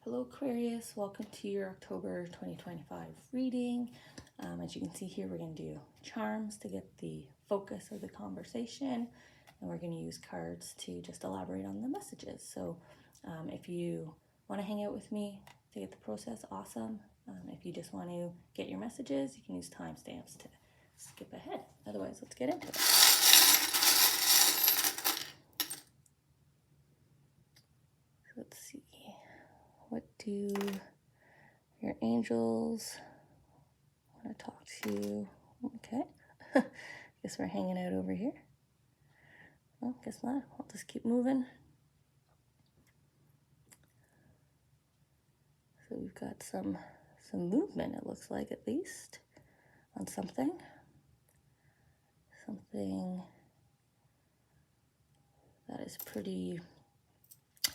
Hello Aquarius, welcome to your October 2025 reading. As you can see here, we're going to do charms to get the focus of the conversation, and we're going to use cards to just elaborate on the messages. So if you want to hang out with me to get the process, awesome. If you just want to get your messages, you can use timestamps to skip ahead. Otherwise, let's get into it. Let's see. What do your angels want to talk to you? Okay. Guess we're hanging out over here. Well, guess not. I'll just keep moving. So we've got some movement, it looks like, at least, on something. Something that is pretty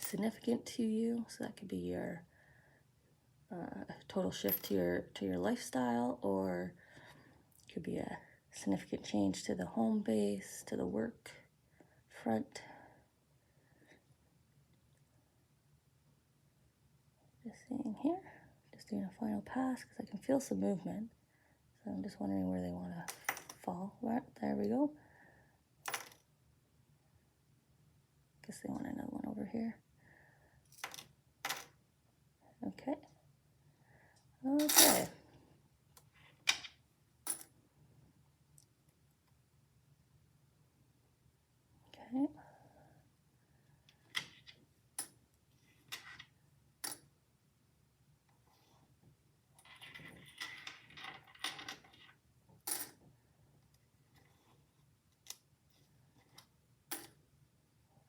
significant to you. So that could be your total shift to your lifestyle, or it could be a significant change to the home base, to the work front. Just seeing here, just doing a final pass because I can feel some movement. So I'm just wondering where they want to fall. Right, there we go. Guess they want another one over here. Okay. Okay. Okay.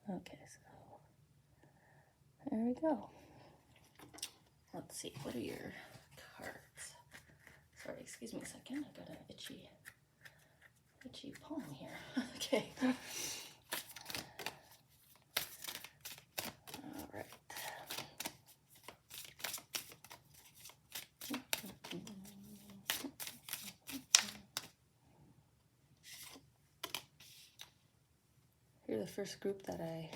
Okay, so there we go. Let's see, what are your cards? Sorry, excuse me a second. I got an itchy palm here. Okay. All right. You're the first group that I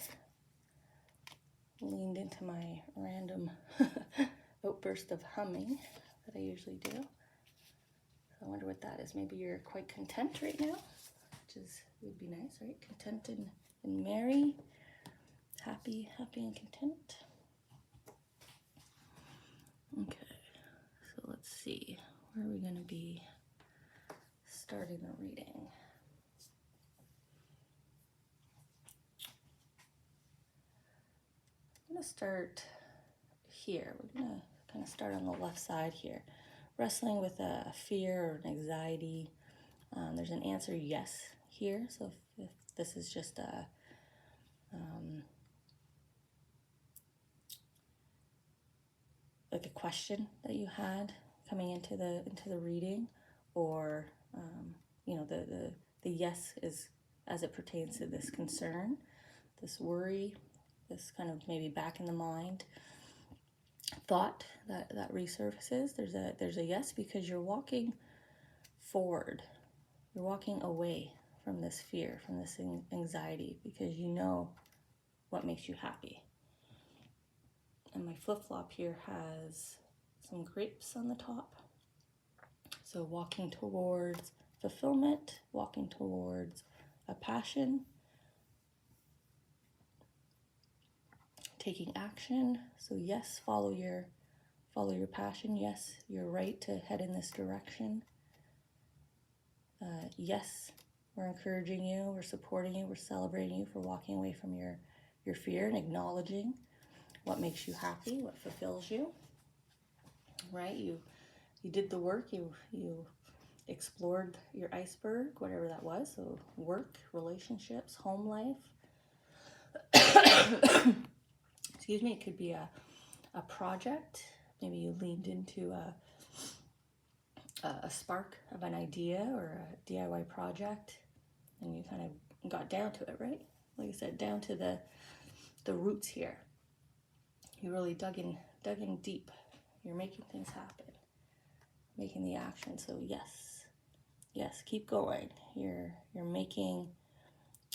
leaned into my random outburst of humming that I usually do. So I wonder what that is. Maybe you're quite content right now, which would be nice, right? Content and merry, happy and content. Okay, so let's see. Where are we going to be starting the reading? I'm going to start here. We're going to kind of start on the left side here. Wrestling with a fear or an anxiety. There's an answer yes here. So if this is just a like a question that you had coming into the reading, or you know, the yes is as it pertains to this concern, this worry, this kind of maybe back in the mind thought that resurfaces. There's a yes because you're walking forward. You're walking away from this fear, from this anxiety, because you know what makes you happy. And my flip-flop here has some grapes on the top. So walking towards fulfillment, walking towards a passion, taking action. So yes, follow your passion. Yes, you're right to head in this direction. Yes, we're encouraging you, we're supporting you, we're celebrating you for walking away from your fear and acknowledging what makes you happy, what fulfills you. Right? You did the work, you explored your iceberg, whatever that was. So work, relationships, home life. Excuse me, it could be a project. Maybe you leaned into a spark of an idea or a DIY project, and you kind of got down to it, right? Like I said, down to the roots here. You really dug in deep. You're making things happen, making the action. So yes, keep going. You're making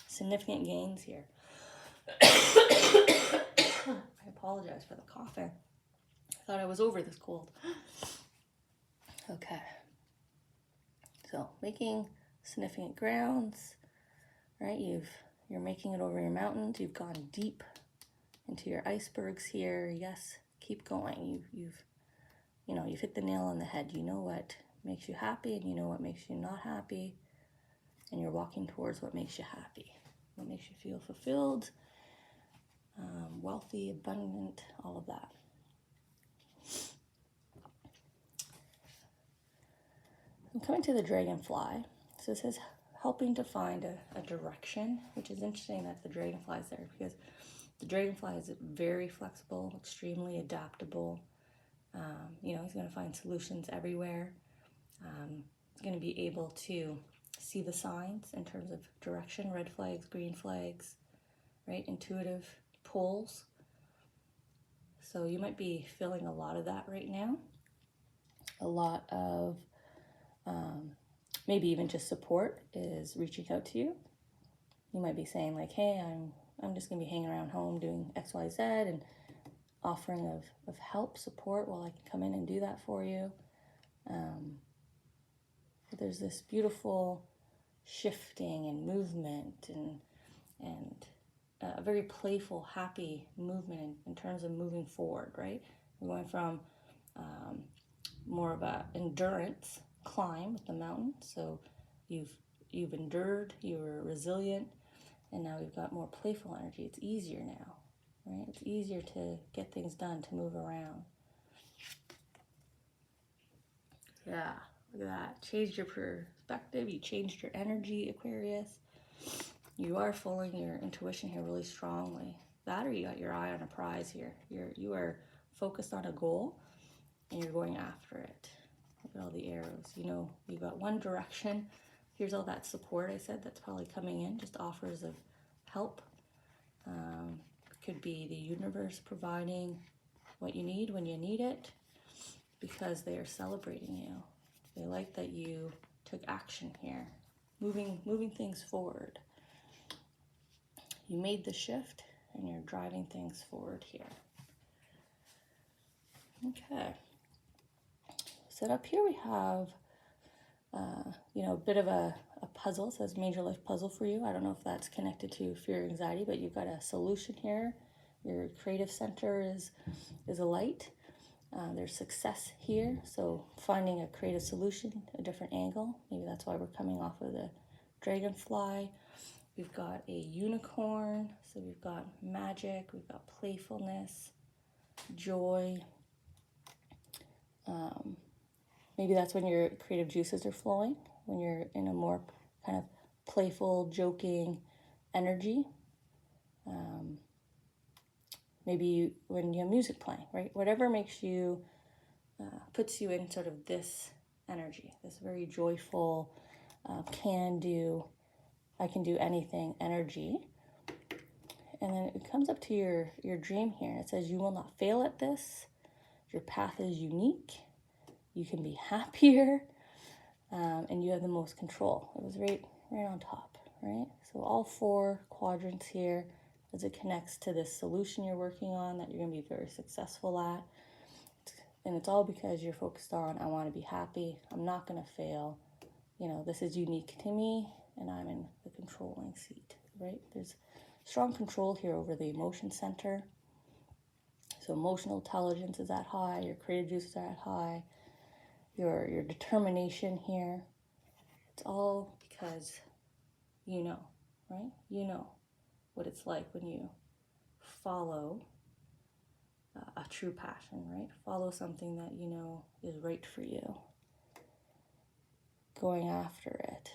significant gains here. I apologize for the coughing. I thought I was over this cold. Okay. So making significant grounds, right? You're making it over your mountains. You've gone deep into your icebergs here. Yes, keep going. You've hit the nail on the head. You know what makes you happy, and you know what makes you not happy, and you're walking towards what makes you happy, what makes you feel fulfilled, wealthy, abundant, all of that. I'm coming to the dragonfly. So it says helping to find a direction, which is interesting that the dragonfly is there, because the dragonfly is very flexible, extremely adaptable. He's going to find solutions everywhere. He's going to be able to see the signs in terms of direction, red flags, green flags, right? Intuitive pulls. So you might be feeling a lot of that right now. A lot of maybe even just support is reaching out to you. You might be saying like, hey, I'm just going to be hanging around home doing X, Y, Z, and offering of help, support, while I can come in and do that for you. But there's this beautiful shifting and movement and a very playful, happy movement in terms of moving forward, right? We're going from more of a endurance climb with the mountain. So you've endured, you were resilient, and now we've got more playful energy. It's easier now, right? It's easier to get things done, to move around. Yeah, look at that. Changed your perspective, you changed your energy, Aquarius. You are following your intuition here really strongly. That, or you got your eye on a prize here. You are focused on a goal and you're going after it. Look at all the arrows. You've got one direction. Here's all that support I said that's probably coming in, just offers of help. Could be the universe providing what you need when you need it, because they are celebrating you. They like that you took action here, moving things forward. You made the shift and you're driving things forward here. Okay. So up here we have, a bit of a puzzle. It says major life puzzle for you. I don't know if that's connected to fear, anxiety, but you've got a solution here. Your creative center is a light. There's success here. So finding a creative solution, a different angle. Maybe that's why we're coming off of the dragonfly. We've got a unicorn. So we've got magic. We've got playfulness, joy. Maybe that's when your creative juices are flowing, when you're in a more kind of playful, joking energy. Maybe when you have music playing, right? Whatever makes you, puts you in sort of this energy, this very joyful, I can do anything energy. And then it comes up to your dream here. It says you will not fail at this. Your path is unique. You can be happier, and you have the most control. It was right on top, right? So all 4 quadrants here, as it connects to this solution you're working on that you're going to be very successful at. And it's all because you're focused on, I want to be happy. I'm not going to fail. This is unique to me, and I'm in the controlling seat, right? There's strong control here over the emotion center. So emotional intelligence is at high, your creative juices are at high, your determination here. It's all because right? You know what it's like when you follow a true passion, right? Follow something that you know is right for you. Going after it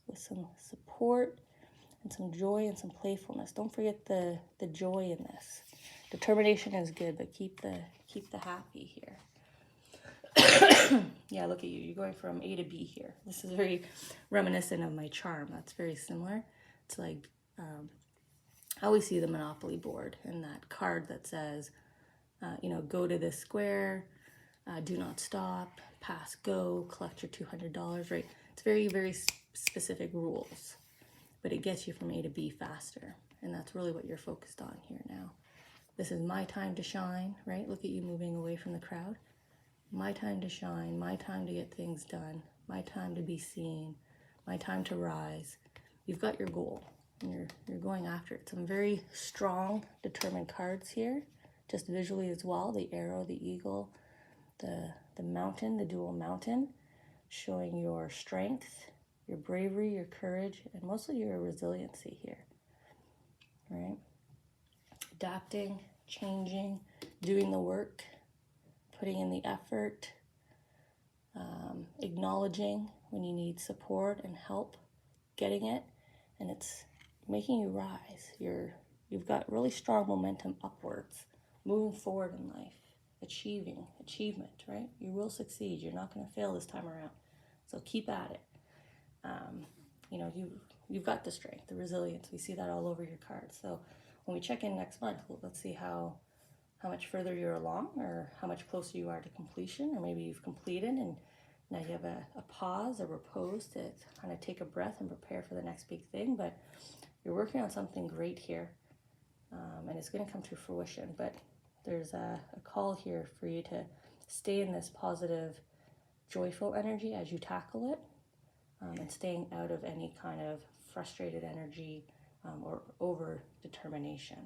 with some support and some joy and some playfulness. Don't forget the joy in this. Determination is good, but keep the happy here. Yeah, look at you. You're going from A to B here. This is very reminiscent of my charm. That's very similar. It's like, I always see the Monopoly board and that card that says, go to this square, do not stop, pass go, collect your $200, right? It's very, very specific rules, but it gets you from A to B faster. And that's really what you're focused on here now. This is my time to shine, right? Look at you moving away from the crowd. My time to shine, my time to get things done, my time to be seen, my time to rise. You've got your goal and you're going after it. Some very strong, determined cards here, just visually as well. The arrow, the eagle, the mountain, the dual mountain, showing your strength, your bravery, your courage, and mostly your resiliency here, right? Adapting, changing, doing the work, putting in the effort, acknowledging when you need support and help, getting it, and it's making you rise. You've got really strong momentum upwards, moving forward in life, achievement, right? You will succeed. You're not going to fail this time around. So keep at it. You know, you've got the strength, the resilience. We see that all over your cards. So when we check in next month, let's see how much further you're along, or how much closer you are to completion, or maybe you've completed and now you have a pause, a repose to kind of take a breath and prepare for the next big thing. But you're working on something great here, and it's going to come to fruition. But there's a call here for you to stay in this positive, joyful energy as you tackle it, and staying out of any kind of frustrated energy or over determination.